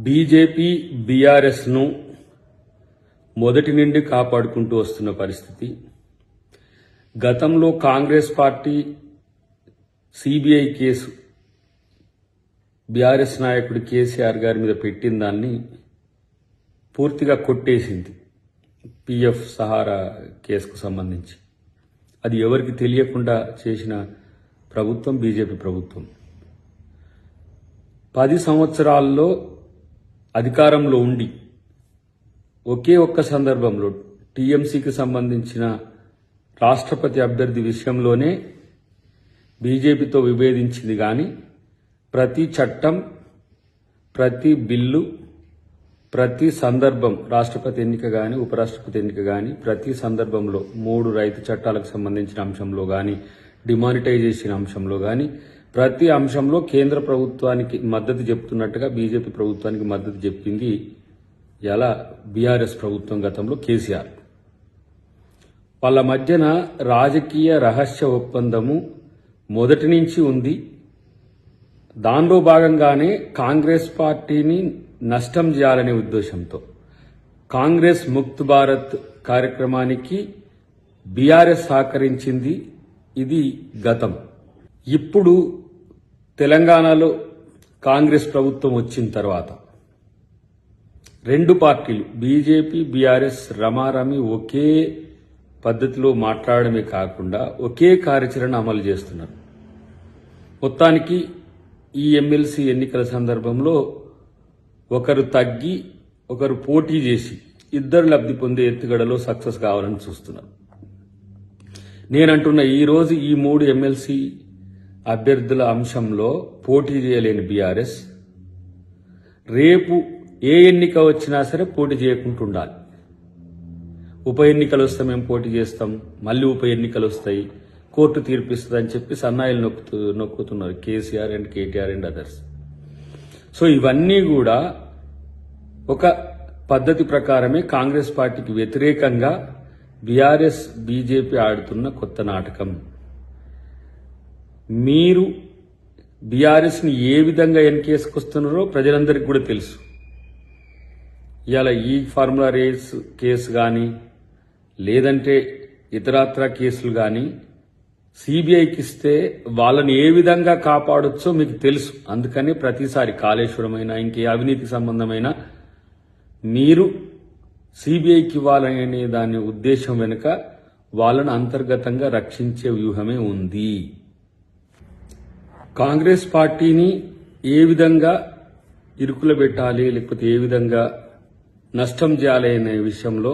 BJP బీఆర్ఎస్ను మొదటి నుండి కాపాడుకుంటూ వస్తున్న పరిస్థితి. గతంలో Congress party CBI case BRS నాయకుడు కేసీఆర్ గారి మీద పెట్టిన దాన్ని పూర్తిగా కొట్టేసింది. పిఎఫ్ సహారా కేసుకు సంబంధించి అది ఎవరికి తెలియకుండా చేసిన ప్రభుత్వం బీజేపీ ప్రభుత్వం. 10 సంవత్సరాల్లో అధికారంలో ఉండి ఒకే ఒక్క సందర్భంలో టీఎంసీకి సంబంధించిన రాష్ట్రపతి అభ్యర్థి విషయంలోనే బీజేపీతో విభేదించింది. కానీ ప్రతి చట్టం, ప్రతి బిల్లు, ప్రతి సందర్భం, రాష్ట్రపతి ఎన్నిక కానీ ఉపరాష్ట్రపతి ఎన్నిక కానీ ప్రతి సందర్భంలో 3 రైతు చట్టాలకు సంబంధించిన అంశంలో కానీ డిమానిటైజేషన్ అంశంలో కానీ ప్రతి అంశంలో కేంద్ర ప్రభుత్వానికి మద్దతు చెప్తున్నట్టుగా బీజేపీ ప్రభుత్వానికి మద్దతు చెప్పింది ఎలా బీఆర్ఎస్ ప్రభుత్వం గతంలో కేసీఆర్. వాళ్ళ మధ్యన రాజకీయ రహస్య ఒప్పందము మొదటి నుంచి ఉంది. దానిలో భాగంగానే కాంగ్రెస్ పార్టీని నష్టం చేయాలనే ఉద్దేశంతో కాంగ్రెస్ ముక్త్ భారత్ కార్యక్రమానికి బీఆర్ఎస్ సహకరించింది. ఇది గతం. ఇప్పుడు తెలంగాణలో కాంగ్రెస్ ప్రభుత్వం వచ్చిన తర్వాత 2 పార్టీలు బీజేపీ బీఆర్ఎస్ రమారమి ఒకే పద్ధతిలో మాట్లాడమే కాకుండా ఒకే కార్యాచరణ అమలు చేస్తున్నారు. మొత్తానికి ఈ ఎమ్మెల్సీ ఎన్నికల సందర్భంలో ఒకరు తగ్గి ఒకరు పోటీ చేసి ఇద్దరు లబ్ధి పొందే ఎత్తుగడలో సక్సెస్ కావాలని చూస్తున్నారు. నేనంటున్న ఈరోజు ఈ 3 ఎమ్మెల్సీ అభ్యర్థుల అంశంలో పోటీ చేయలేని బీఆర్ఎస్ రేపు ఏ ఎన్నిక వచ్చినా సరే పోటీ చేయకుండా ఉండాలి. ఉప ఎన్నికలు వస్తే మేము పోటీ చేస్తాం, మళ్ళీ ఉప ఎన్నికలు వస్తాయి, కోర్టు తీర్పిస్తుందని చెప్పి సన్నాయిలు నొక్కుతున్నారు KCR and KTR and others. So ఇవన్నీ కూడా ఒక పద్ధతి ప్రకారమే కాంగ్రెస్ పార్టీకి వ్యతిరేకంగా బీఆర్ఎస్ బీజేపీ ఆడుతున్న కొత్త నాటకం. మీరు బీఆర్ఎస్ని ఏ విధంగా ఎన్కేసుకొస్తున్నారో ప్రజలందరికీ కూడా తెలుసు. ఇవాళ ఈ ఫార్ములా రేస్ కేసు కానీ లేదంటే ఇతరత్ర కేసులు కానీ సిబిఐకి ఇస్తే వాళ్ళని ఏ విధంగా కాపాడొచ్చో మీకు తెలుసు. అందుకని ప్రతిసారి కాళేశ్వరమైనా ఇంకే అవినీతి సంబంధమైన మీరు సిబిఐకి ఇవ్వాలనే దాని ఉద్దేశం వెనుక వాళ్ళను అంతర్గతంగా రక్షించే వ్యూహమే ఉంది. కాంగ్రెస్ పార్టీని ఏ విధంగా ఇరుకులో పెట్టాలి లేకపోతే ఏ విధంగా నష్టం చేయాలి అనే విషయంలో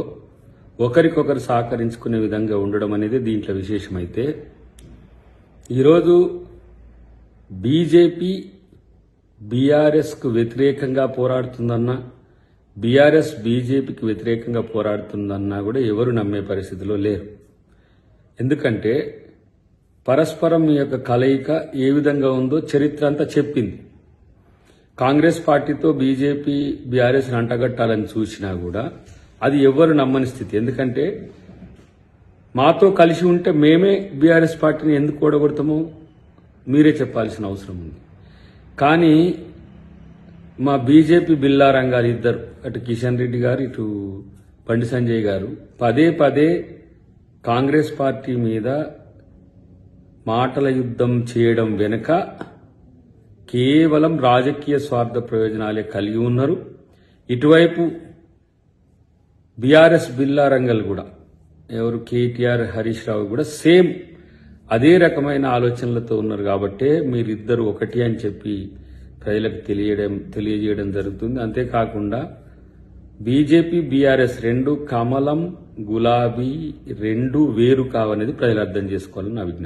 ఒకరికొకరు సహకరించుకునే విధంగా ఉండడం అనేది దీంట్లో విశేషమైతే, ఈరోజు బీజేపీ బీఆర్ఎస్కు వ్యతిరేకంగా పోరాడుతుందన్నా బీఆర్ఎస్ బీజేపీకి వ్యతిరేకంగా పోరాడుతుందన్నా కూడా ఎవరు నమ్మే పరిస్థితిలో లేరు. ఎందుకంటే పరస్పరం మీ యొక్క కలయిక ఏ విధంగా ఉందో చరిత్ర అంతా చెప్పింది. కాంగ్రెస్ పార్టీతో బీజేపీ బీఆర్ఎస్ని అంటగట్టాలని చూసినా కూడా అది ఎవరు నమ్మని స్థితి. ఎందుకంటే మాతో కలిసి ఉంటే మేమే బీఆర్ఎస్ పార్టీని ఎందుకు ఓడగొడతామో మీరే చెప్పాల్సిన అవసరం ఉంది. కానీ మా బీజేపీ బిల్లారం గారు ఇద్దరు, అటు కిషన్ రెడ్డి గారు ఇటు బండి సంజయ్ గారు పదే కాంగ్రెస్ పార్టీ మీద మాటల యుద్ధం చేయడం వెనుక కేవలం రాజకీయ స్వార్థ ప్రయోజనాలే కలిగి ఉన్నారు. ఇటువైపు బీఆర్ఎస్ బిల్లారంగల్ కూడా ఎవరు కేటీఆర్ హరీష్ రావు కూడా సేమ్ అదే రకమైన ఆలోచనలతో ఉన్నారు. కాబట్టే మీరిద్దరు ఒకటి అని చెప్పి ప్రజలకు తెలియజేయడం జరుగుతుంది. అంతేకాకుండా బీజేపీ బీఆర్ఎస్ 2 కమలం గులాబీ 2 వేరు కావనేది ప్రజలు అర్థం చేసుకోవాలని నా విజ్ఞప్తి.